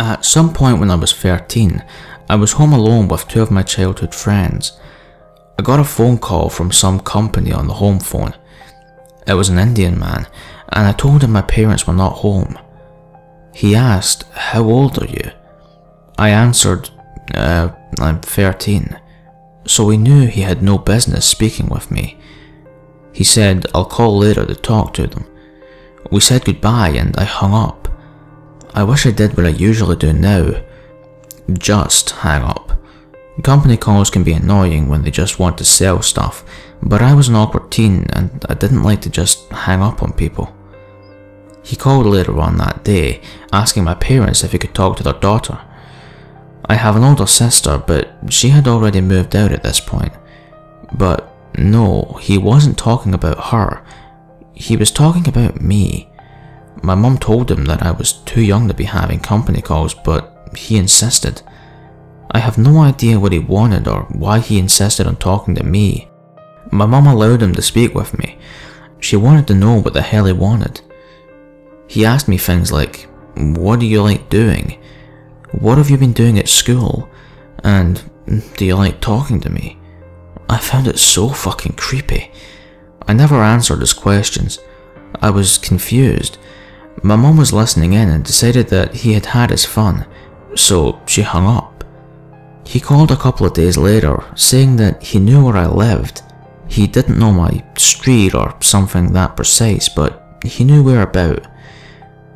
At some point when I was 13, I was home alone with two of my childhood friends. I got a phone call from some company on the home phone. It was an Indian man, and I told him my parents were not home. He asked, "How old are you?" I answered, I'm 13. So he knew he had no business speaking with me. He said, "I'll call later to talk to them." We said goodbye and I hung up. I wish I did what I usually do now. Just hang up. Company calls can be annoying when they just want to sell stuff, but I was an awkward teen and I didn't like to just hang up on people. He called later on that day, asking my parents if he could talk to their daughter. I have an older sister, but she had already moved out at this point. But no, he wasn't talking about her. He was talking about me. My mum told him that I was too young to be having company calls, but he insisted. I have no idea what he wanted or why he insisted on talking to me. My mum allowed him to speak with me. She wanted to know what the hell he wanted. He asked me things like, "What do you like doing? What have you been doing at school? And do you like talking to me?" I found it so fucking creepy. I never answered his questions. I was confused. My mum was listening in and decided that he had had his fun, so she hung up. He called a couple of days later, saying that he knew where I lived. He didn't know my street or something that precise, but he knew whereabout.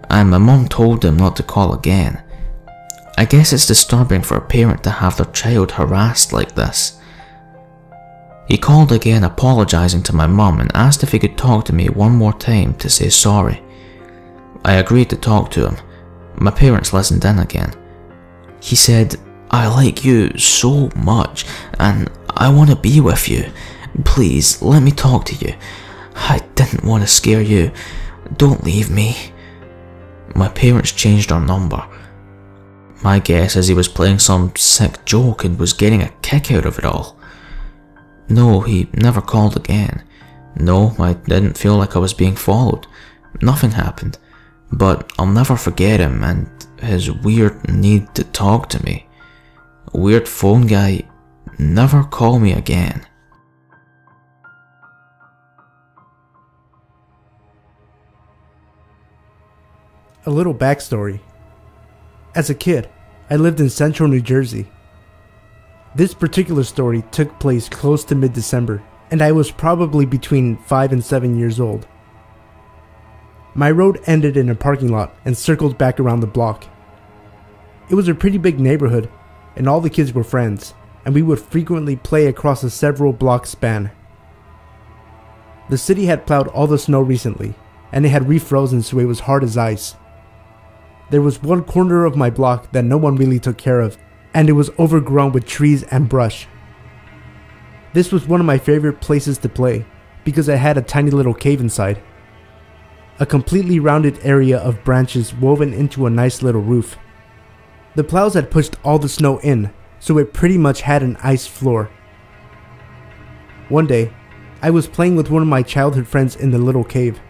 And my mum told him not to call again. I guess it's disturbing for a parent to have their child harassed like this. He called again apologising to my mum and asked if he could talk to me one more time to say sorry. I agreed to talk to him. My parents listened in again. He said, "I like you so much and I want to be with you. Please let me talk to you. I didn't want to scare you. Don't leave me." My parents changed our number. My guess is he was playing some sick joke and was getting a kick out of it all. No, he never called again. No, I didn't feel like I was being followed. Nothing happened. But I'll never forget him and his weird need to talk to me. Weird phone guy, never call me again. A little backstory. As a kid, I lived in central New Jersey. This particular story took place close to mid-December, and I was probably between 5 and 7 years old. My road ended in a parking lot and circled back around the block. It was a pretty big neighborhood, and all the kids were friends, and we would frequently play across a several block span. The city had plowed all the snow recently, and it had refrozen so it was hard as ice. There was one corner of my block that no one really took care of, and it was overgrown with trees and brush. This was one of my favorite places to play, because it had a tiny little cave inside. A completely rounded area of branches woven into a nice little roof. The plows had pushed all the snow in, so it pretty much had an ice floor. One day, I was playing with one of my childhood friends in the little cave.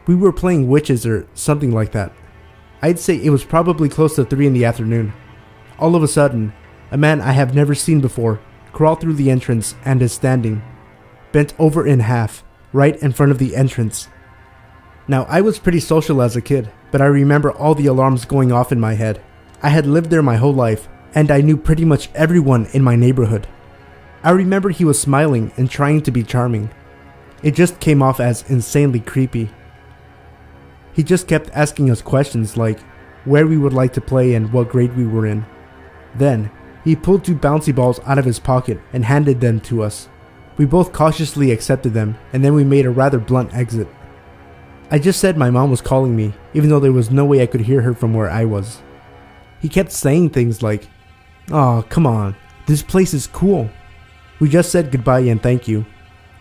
We were playing witches or something like that. I'd say it was probably close to 3 in the afternoon. All of a sudden, a man I have never seen before crawled through the entrance and is standing, bent over in half, right in front of the entrance. Now, I was pretty social as a kid, but I remember all the alarms going off in my head. I had lived there my whole life, and I knew pretty much everyone in my neighborhood. I remember he was smiling and trying to be charming. It just came off as insanely creepy. He just kept asking us questions like where we would like to play and what grade we were in. Then, he pulled 2 bouncy balls out of his pocket and handed them to us. We both cautiously accepted them, and then we made a rather blunt exit. I just said my mom was calling me, even though there was no way I could hear her from where I was. He kept saying things like, "Aw, come on, this place is cool." We just said goodbye and thank you,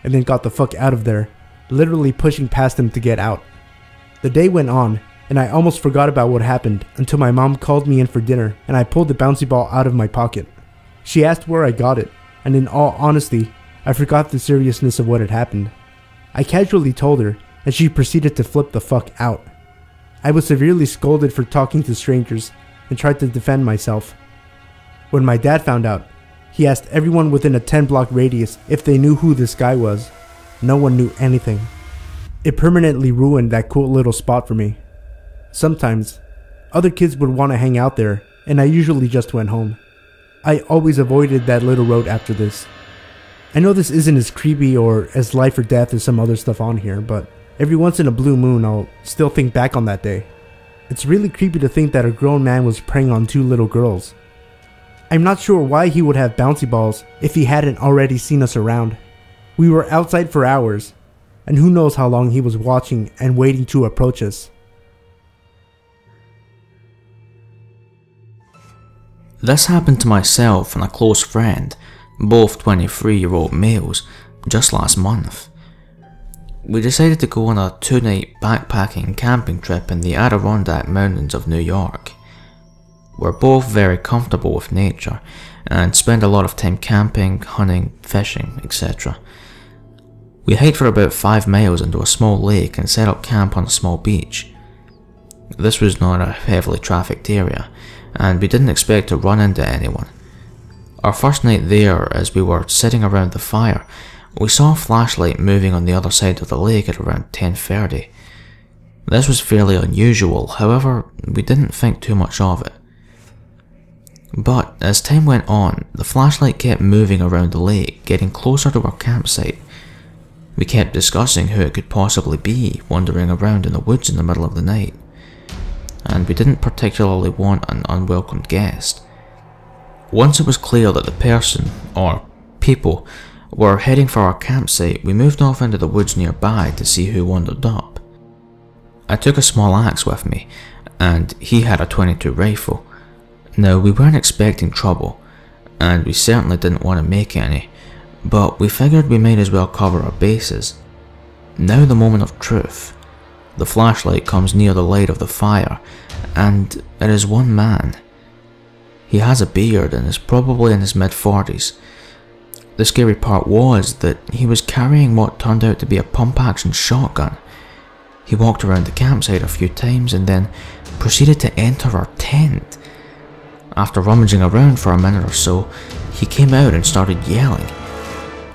and then got the fuck out of there, literally pushing past him to get out. The day went on, and I almost forgot about what happened until my mom called me in for dinner and I pulled the bouncy ball out of my pocket. She asked where I got it, and in all honesty, I forgot the seriousness of what had happened. I casually told her, and she proceeded to flip the fuck out. I was severely scolded for talking to strangers, and tried to defend myself. When my dad found out, he asked everyone within a 10-block radius if they knew who this guy was. No one knew anything. It permanently ruined that cool little spot for me. Sometimes, other kids would want to hang out there, and I usually just went home. I always avoided that little road after this. I know this isn't as creepy or as life or death as some other stuff on here, but every once in a blue moon I'll still think back on that day. It's really creepy to think that a grown man was preying on 2 little girls. I'm not sure why he would have bouncy balls if he hadn't already seen us around. We were outside for hours, and who knows how long he was watching and waiting to approach us. This happened to myself and a close friend, both 23-year-old males, just last month. We decided to go on a 2-night backpacking camping trip in the Adirondack Mountains of New York. We're both very comfortable with nature and spend a lot of time camping, hunting, fishing, etc. We hiked for about 5 miles into a small lake and set up camp on a small beach. This was not a heavily trafficked area, and we didn't expect to run into anyone. Our first night there, as we were sitting around the fire, we saw a flashlight moving on the other side of the lake at around 10:30. This was fairly unusual, however, we didn't think too much of it. But as time went on, the flashlight kept moving around the lake, getting closer to our campsite. We kept discussing who it could possibly be wandering around in the woods in the middle of the night, and we didn't particularly want an unwelcome guest. Once it was clear that the person, or people, were heading for our campsite, we moved off into the woods nearby to see who wandered up. I took a small axe with me, and he had a .22 rifle. Now, we weren't expecting trouble, and we certainly didn't want to make any, but we figured we might as well cover our bases. Now the moment of truth. The flashlight comes near the light of the fire, and it is one man. He has a beard and is probably in his mid-40s. The scary part was that he was carrying what turned out to be a pump-action shotgun. He walked around the campsite a few times and then proceeded to enter our tent. After rummaging around for a minute or so, he came out and started yelling,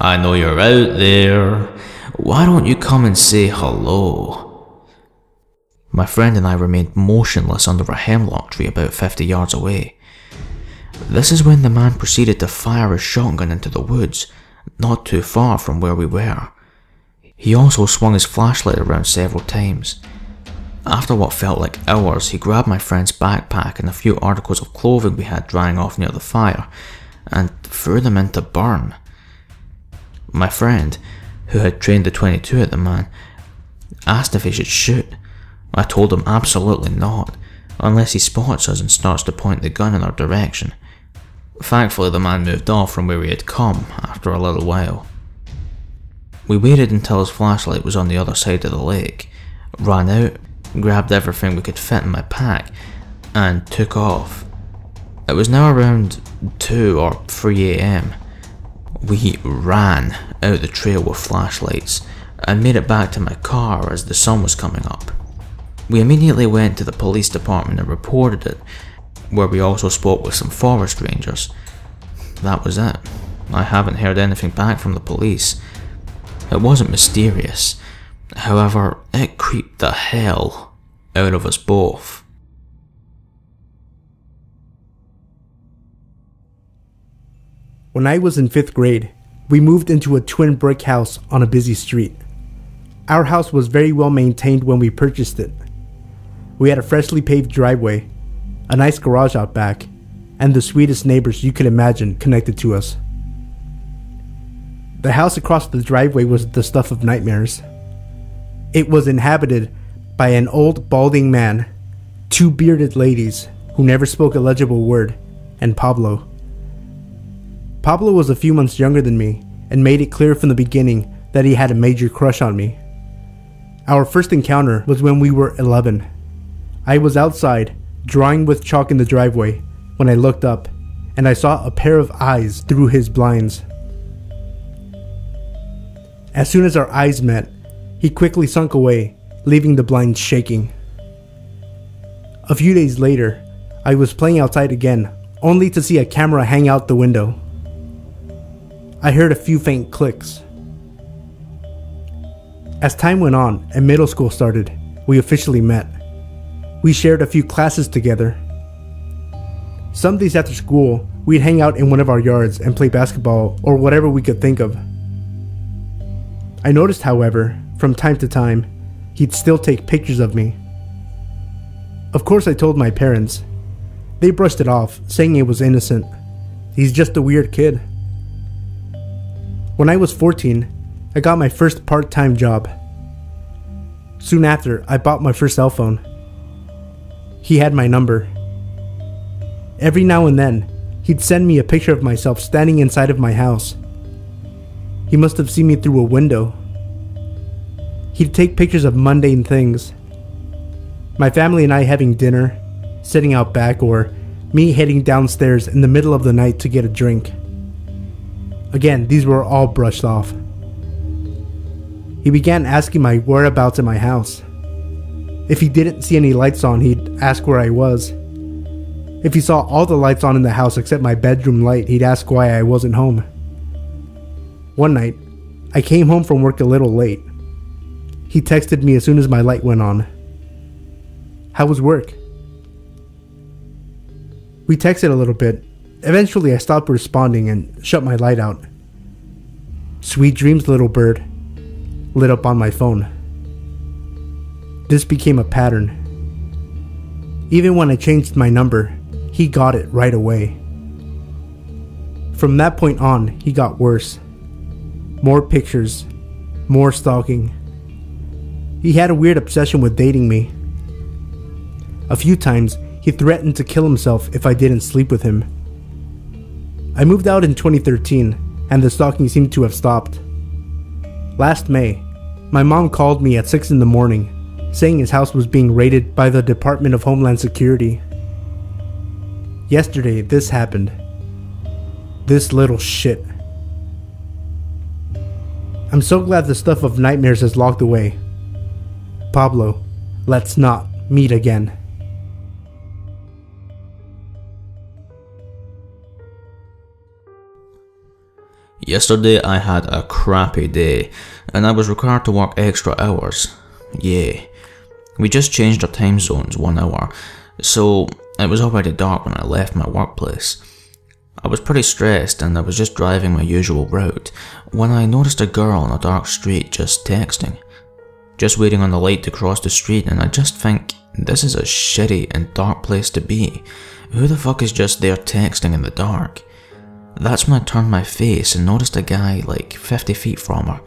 "I know you're out there. Why don't you come and say hello?" My friend and I remained motionless under a hemlock tree about 50 yards away. This is when the man proceeded to fire his shotgun into the woods, not too far from where we were. He also swung his flashlight around several times. After what felt like hours, he grabbed my friend's backpack and a few articles of clothing we had drying off near the fire, and threw them into burn. My friend, who had trained the .22 at the man, asked if he should shoot. I told him absolutely not, unless he spots us and starts to point the gun in our direction. Thankfully, the man moved off from where he had come after a little while. We waited until his flashlight was on the other side of the lake, ran out, grabbed everything we could fit in my pack, and took off. It was now around 2 or 3 AM. We ran out the trail with flashlights and made it back to my car as the sun was coming up. We immediately went to the police department and reported it, where we also spoke with some forest rangers. That was it. I haven't heard anything back from the police. It wasn't mysterious, however, it creeped the hell out of us both. When I was in 5th grade, we moved into a twin brick house on a busy street. Our house was very well maintained when we purchased it. We had a freshly paved driveway, a nice garage out back, and the sweetest neighbors you could imagine connected to us. The house across the driveway was the stuff of nightmares. It was inhabited by an old balding man, 2 bearded ladies who never spoke a legible word, and Pablo. Pablo was a few months younger than me and made it clear from the beginning that he had a major crush on me. Our first encounter was when we were 11. I was outside, drawing with chalk in the driveway, when I looked up, and I saw a pair of eyes through his blinds. As soon as our eyes met, he quickly sunk away, leaving the blinds shaking. A few days later, I was playing outside again, only to see a camera hang out the window. I heard a few faint clicks. As time went on and middle school started, we officially met. We shared a few classes together. Some days after school, we'd hang out in one of our yards and play basketball or whatever we could think of. I noticed, however, from time to time, he'd still take pictures of me. Of course, I told my parents. They brushed it off, saying it was innocent. He's just a weird kid. When I was 14, I got my first part-time job. Soon after, I bought my first cell phone. He had my number. Every now and then, he'd send me a picture of myself standing inside of my house. He must have seen me through a window. He'd take pictures of mundane things. My family and I having dinner, sitting out back, or me heading downstairs in the middle of the night to get a drink. Again, these were all brushed off. He began asking my whereabouts in my house. If he didn't see any lights on, he'd ask where I was. If he saw all the lights on in the house except my bedroom light, he'd ask why I wasn't home. One night, I came home from work a little late. He texted me as soon as my light went on. How was work? We texted a little bit. Eventually I stopped responding and shut my light out. Sweet dreams, little bird, lit up on my phone. This became a pattern. Even when I changed my number, he got it right away. From that point on, he got worse. More pictures, more stalking. He had a weird obsession with dating me. A few times, he threatened to kill himself if I didn't sleep with him. I moved out in 2013, and the stalking seemed to have stopped. Last May, my mom called me at 6 in the morning, saying his house was being raided by the Department of Homeland Security. Yesterday, this happened. This little shit. I'm so glad the stuff of nightmares is locked away. Pablo, let's not meet again. Yesterday I had a crappy day, and I was required to work extra hours. Yeah. We just changed our time zones 1 hour, so it was already dark when I left my workplace. I was pretty stressed and I was just driving my usual route when I noticed a girl on a dark street just texting. Just waiting on the light to cross the street, and I just think, this is a shitty and dark place to be. Who the fuck is just there texting in the dark? That's when I turned my face and noticed a guy like 50 feet from her,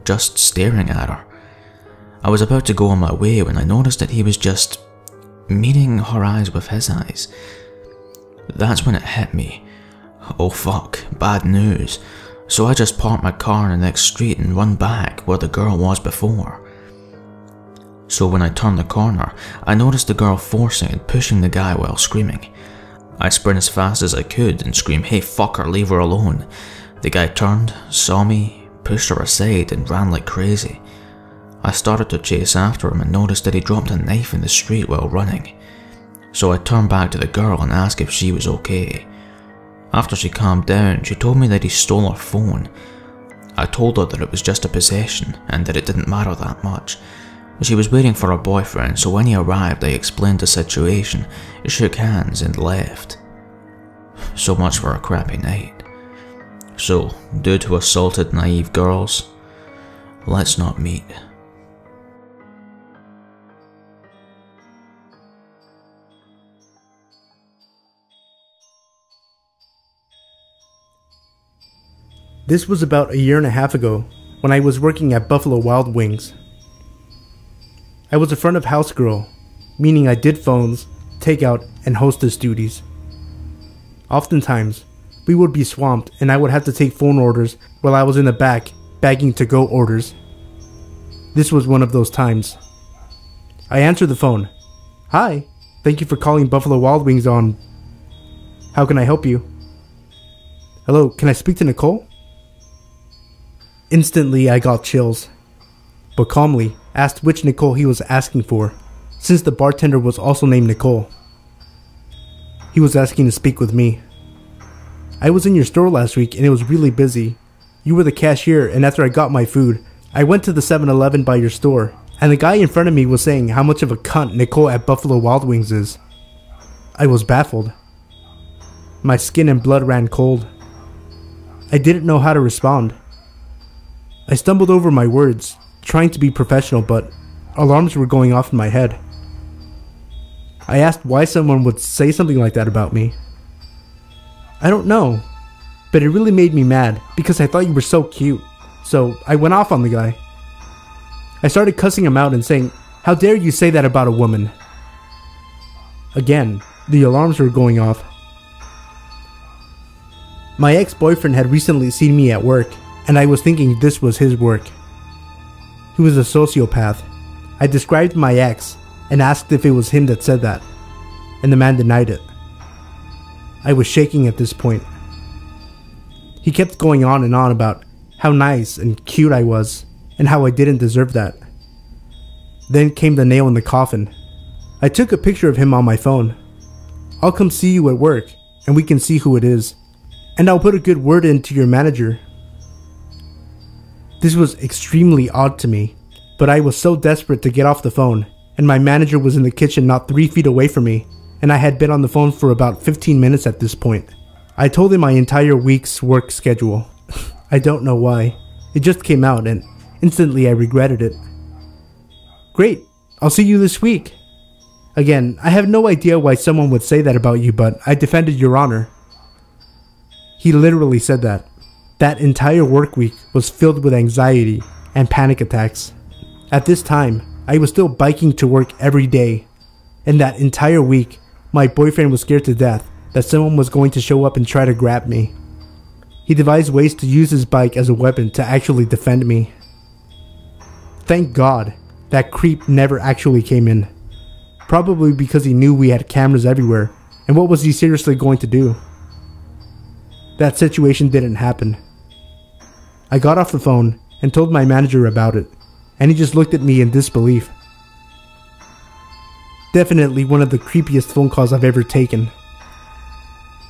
just staring at her. I was about to go on my way when I noticed that he was just meeting her eyes with his eyes. That's when it hit me. Oh fuck, bad news. So I just parked my car in the next street and run back where the girl was before. So when I turned the corner, I noticed the girl forcing and pushing the guy while screaming. I sprint as fast as I could and screamed, "Hey fucker, leave her alone." The guy turned, saw me, pushed her aside and ran like crazy. I started to chase after him and noticed that he dropped a knife in the street while running. So I turned back to the girl and asked if she was okay. After she calmed down, she told me that he stole her phone. I told her that it was just a possession and that it didn't matter that much. She was waiting for her boyfriend, so when he arrived I explained the situation, shook hands and left. So much for a crappy night. So, dude who assaulted naive girls, let's not meet. This was about 1.5 years ago when I was working at Buffalo Wild Wings. I was a front of house girl, meaning I did phones, takeout, and hostess duties. Oftentimes, we would be swamped and I would have to take phone orders while I was in the back bagging to-go orders. This was one of those times. I answered the phone. "Hi, thank you for calling Buffalo Wild Wings on... How can I help you?" "Hello, can I speak to Nicole?" Instantly, I got chills, but calmly asked which Nicole he was asking for, since the bartender was also named Nicole. He was asking to speak with me. I was in your store last week and it was really busy. You were the cashier, and after I got my food, I went to the 7-Eleven by your store, and the guy in front of me was saying how much of a cunt Nicole at Buffalo Wild Wings is. I was baffled. My skin and blood ran cold. I didn't know how to respond. I stumbled over my words, trying to be professional, but alarms were going off in my head. I asked why someone would say something like that about me. I don't know, but it really made me mad because I thought you were so cute, so I went off on the guy. I started cussing him out and saying, "How dare you say that about a woman?" Again, the alarms were going off. My ex-boyfriend had recently seen me at work, and I was thinking this was his work. He was a sociopath. I described my ex and asked if it was him that said that, and the man denied it. I was shaking at this point. He kept going on and on about how nice and cute I was, and how I didn't deserve that. Then came the nail in the coffin. I took a picture of him on my phone. "I'll come see you at work, and we can see who it is. And I'll put a good word in to your manager." This was extremely odd to me, but I was so desperate to get off the phone, and my manager was in the kitchen not 3 feet away from me, and I had been on the phone for about 15 minutes at this point. I told him my entire week's work schedule. I don't know why. It just came out, and instantly I regretted it. "Great, I'll see you this week." Again, I have no idea why someone would say that about you, but I defended your honor. He literally said that. That entire work week was filled with anxiety and panic attacks. At this time, I was still biking to work every day, and that entire week, my boyfriend was scared to death that someone was going to show up and try to grab me. He devised ways to use his bike as a weapon to actually defend me. Thank God, that creep never actually came in. Probably because he knew we had cameras everywhere, and what was he seriously going to do? That situation didn't happen. I got off the phone and told my manager about it, and he just looked at me in disbelief. Definitely one of the creepiest phone calls I've ever taken.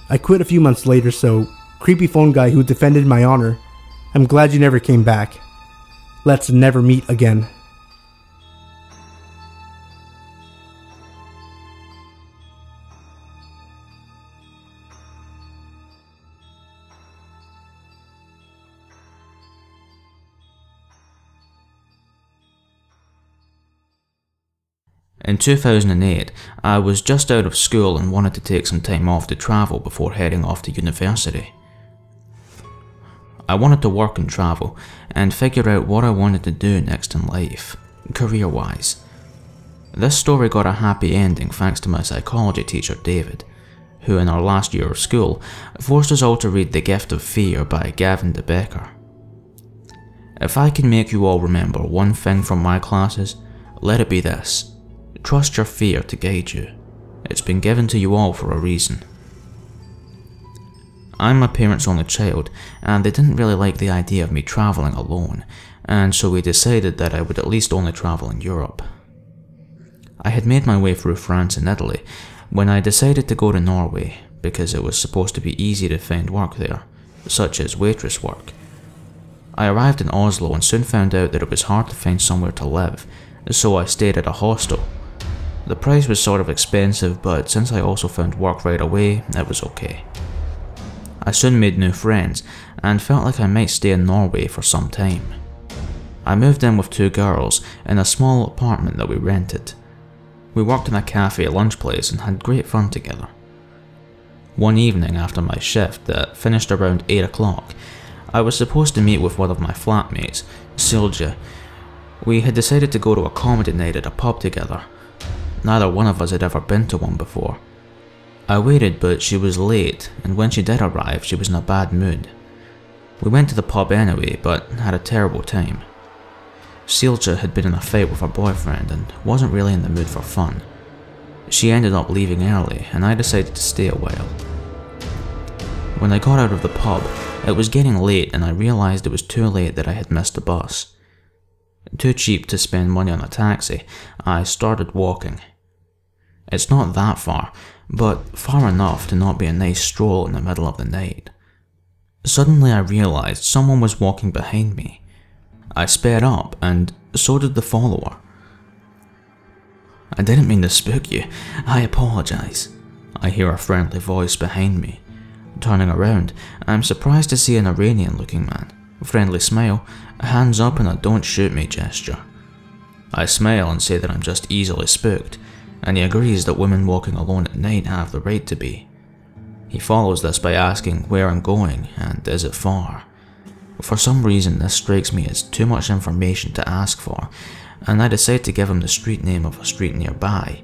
I quit a few months later, so creepy phone guy who defended my honor, I'm glad you never came back. Let's never meet again. In 2008, I was just out of school and wanted to take some time off to travel before heading off to university. I wanted to work and travel, and figure out what I wanted to do next in life, career-wise. This story got a happy ending thanks to my psychology teacher David, who in our last year of school forced us all to read The Gift of Fear by Gavin de Becker. If I can make you all remember one thing from my classes, let it be this: trust your fear to guide you. It's been given to you all for a reason. I'm my parents' only child, and they didn't really like the idea of me travelling alone, and so we decided that I would at least only travel in Europe. I had made my way through France and Italy when I decided to go to Norway because it was supposed to be easy to find work there, such as waitress work. I arrived in Oslo and soon found out that it was hard to find somewhere to live, so I stayed at a hostel. The price was sort of expensive, but since I also found work right away, it was okay. I soon made new friends, and felt like I might stay in Norway for some time. I moved in with 2 girls in a small apartment that we rented. We worked in a cafe lunch place and had great fun together. One evening after my shift that finished around 8 o'clock, I was supposed to meet with one of my flatmates, Silja. We had decided to go to a comedy night at a pub together. Neither one of us had ever been to one before. I waited, but she was late, and when she did arrive, she was in a bad mood. We went to the pub anyway, but had a terrible time. Silja had been in a fight with her boyfriend and wasn't really in the mood for fun. She ended up leaving early, and I decided to stay a while. When I got out of the pub, it was getting late and I realised it was too late that I had missed the bus. Too cheap to spend money on a taxi, I started walking. It's not that far, but far enough to not be a nice stroll in the middle of the night. Suddenly I realized someone was walking behind me. I sped up, and so did the follower. "I didn't mean to spook you. I apologize," I hear a friendly voice behind me. Turning around, I'm surprised to see an Iranian-looking man. Friendly smile, hands up in a "don't shoot me" gesture. I smile and say that I'm just easily spooked, and he agrees that women walking alone at night have the right to be. He follows this by asking where I'm going and is it far. For some reason this strikes me as too much information to ask for, and I decide to give him the street name of a street nearby,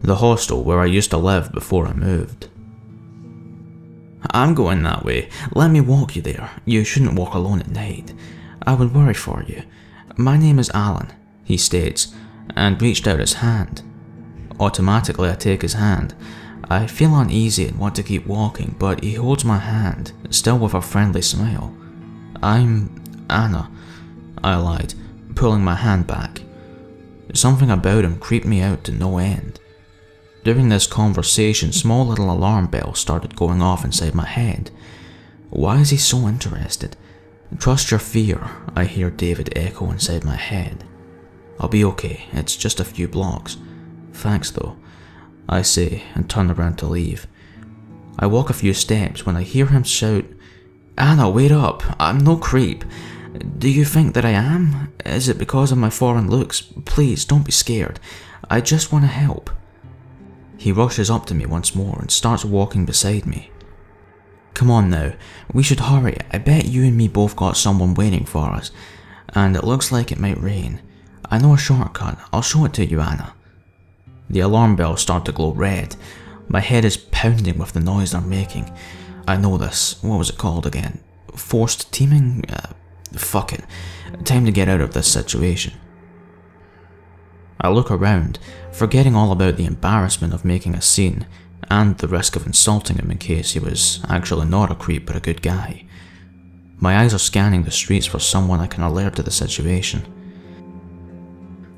the hostel where I used to live before I moved. "I'm going that way. Let me walk you there. You shouldn't walk alone at night. I would worry for you. My name is Alan," he states, and reached out his hand. Automatically I take his hand. I feel uneasy and want to keep walking, but he holds my hand, still with a friendly smile. "I'm Anna," I lied, pulling my hand back. Something about him creeped me out to no end. During this conversation, small little alarm bells started going off inside my head. Why is he so interested? "Trust your fear," I hear David echo inside my head. "I'll be okay, it's just a few blocks. Thanks though," I say and turn around to leave. I walk a few steps when I hear him shout, "Anna, wait up, I'm no creep. Do you think that I am? Is it because of my foreign looks? Please, don't be scared. I just want to help." He rushes up to me once more and starts walking beside me. "Come on now, we should hurry. I bet you and me both got someone waiting for us, and it looks like it might rain. I know a shortcut, I'll show it to you, Anna." The alarm bells start to glow red. My head is pounding with the noise they're making. I know this. What was it called again? Forced teaming? Fuck it. Time to get out of this situation. I look around, forgetting all about the embarrassment of making a scene, and the risk of insulting him in case he was actually not a creep but a good guy. My eyes are scanning the streets for someone I can alert to the situation.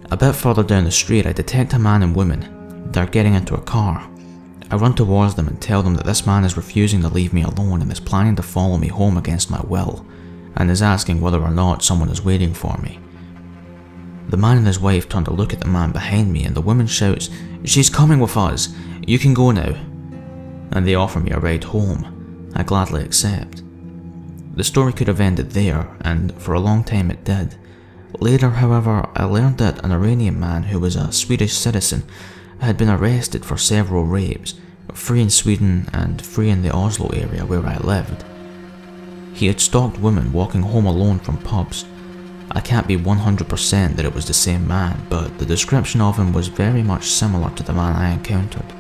A bit further down the street I detect a man and woman. They're getting into a car. I run towards them and tell them that this man is refusing to leave me alone and is planning to follow me home against my will, and is asking whether or not someone is waiting for me. The man and his wife turn to look at the man behind me, and the woman shouts, "She's coming with us, you can go now," and they offer me a ride home. I gladly accept. The story could have ended there, and for a long time it did. Later, however, I learned that an Iranian man who was a Swedish citizen had been arrested for several rapes, 3 in Sweden and 3 in the Oslo area where I lived. He had stalked women walking home alone from pubs. I can't be 100% that it was the same man, but the description of him was very much similar to the man I encountered,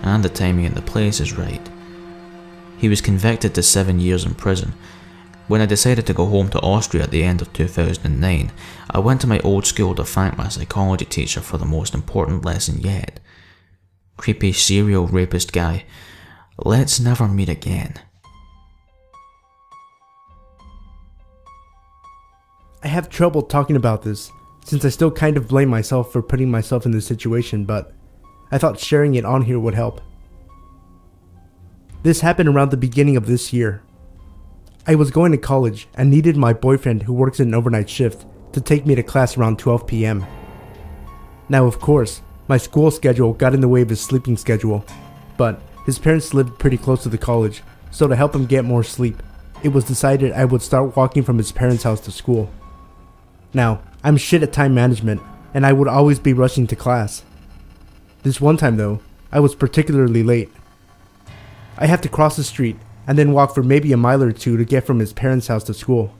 and the timing and the place is right. He was convicted to 7 years in prison. When I decided to go home to Austria at the end of 2009, I went to my old school to thank my psychology teacher for the most important lesson yet. Creepy serial rapist guy, let's never meet again. I have trouble talking about this, since I still kind of blame myself for putting myself in this situation, but I thought sharing it on here would help. This happened around the beginning of this year. I was going to college and needed my boyfriend, who works an overnight shift, to take me to class around 12 p.m. Now, of course, my school schedule got in the way of his sleeping schedule, but his parents lived pretty close to the college, so to help him get more sleep, it was decided I would start walking from his parents' house to school. Now, I'm shit at time management, and I would always be rushing to class. This one time though, I was particularly late. I have to cross the street and then walk for maybe a mile or two to get from his parents' house to school.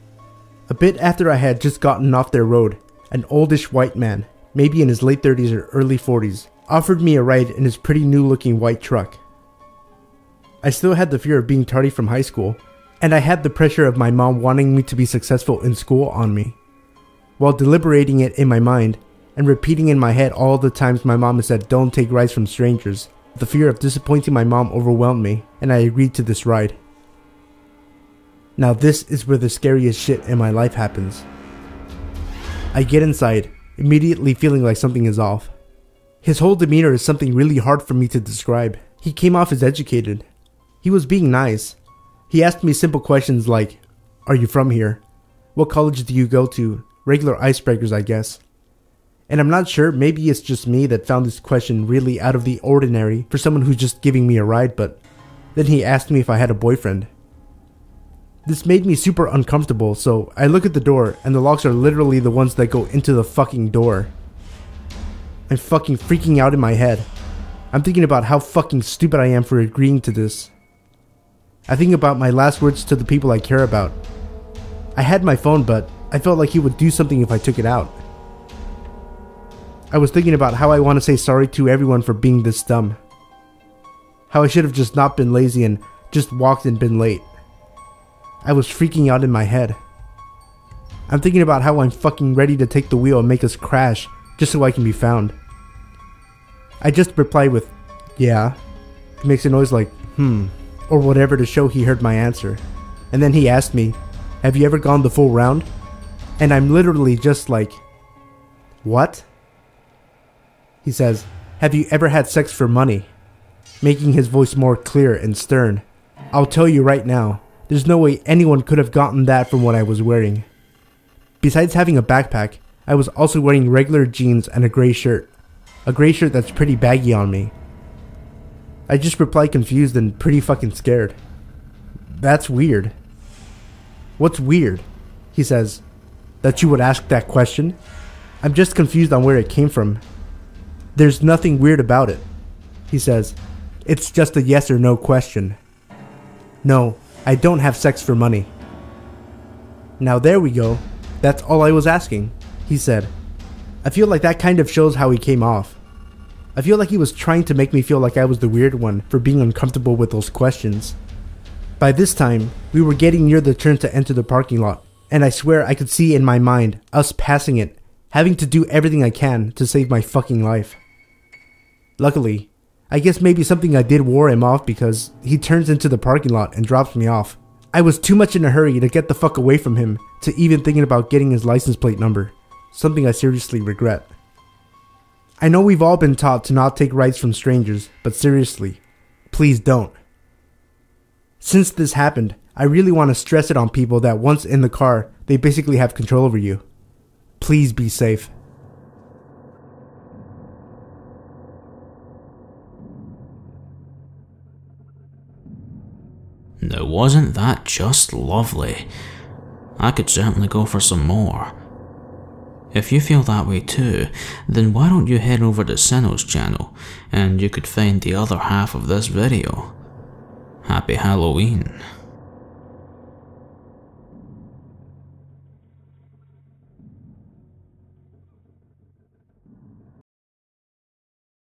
A bit after I had just gotten off their road, an oldish white man, maybe in his late 30s or early 40s, offered me a ride in his pretty new looking white truck. I still had the fear of being tardy from high school, and I had the pressure of my mom wanting me to be successful in school on me. While deliberating it in my mind, and repeating in my head all the times my mom had said don't take rides from strangers, the fear of disappointing my mom overwhelmed me, and I agreed to this ride. Now this is where the scariest shit in my life happens. I get inside, immediately feeling like something is off. His whole demeanor is something really hard for me to describe. He came off as educated. He was being nice. He asked me simple questions like, "Are you from here? What college do you go to?" Regular icebreakers, I guess. And I'm not sure, maybe it's just me that found this question really out of the ordinary for someone who's just giving me a ride, but then he asked me if I had a boyfriend. This made me super uncomfortable, so I look at the door and the locks are literally the ones that go into the fucking door. I'm fucking freaking out in my head. I'm thinking about how fucking stupid I am for agreeing to this. I think about my last words to the people I care about. I had my phone, but I felt like he would do something if I took it out. I was thinking about how I want to say sorry to everyone for being this dumb. How I should have just not been lazy and just walked and been late. I was freaking out in my head. I'm thinking about how I'm fucking ready to take the wheel and make us crash just so I can be found. I just reply with, "Yeah." He makes a noise like, or whatever to show he heard my answer. And then he asked me, "Have you ever gone the full round?" And I'm literally just like, "What?" He says, "Have you ever had sex for money?" Making his voice more clear and stern. I'll tell you right now, there's no way anyone could have gotten that from what I was wearing. Besides having a backpack, I was also wearing regular jeans and a gray shirt. A gray shirt that's pretty baggy on me. I just replied confused and pretty fucking scared. "That's weird." "What's weird?" He says. "That you would ask that question?" I'm just confused on where it came from. "There's nothing weird about it," he says. "It's just a yes or no question." "No, I don't have sex for money." "Now there we go. That's all I was asking," he said. I feel like that kind of shows how he came off. I feel like he was trying to make me feel like I was the weird one for being uncomfortable with those questions. By this time, we were getting near the turn to enter the parking lot, and I swear I could see in my mind us passing it, having to do everything I can to save my fucking life. Luckily, I guess maybe something I did wore him off because he turns into the parking lot and drops me off. I was too much in a hurry to get the fuck away from him to even thinking about getting his license plate number, something I seriously regret. I know we've all been taught to not take rides from strangers, but seriously, please don't. Since this happened, I really want to stress it on people that once in the car, they basically have control over you. Please be safe. Now wasn't that just lovely? I could certainly go for some more. If you feel that way too, then why don't you head over to Sino's channel and you could find the other half of this video. Happy Halloween.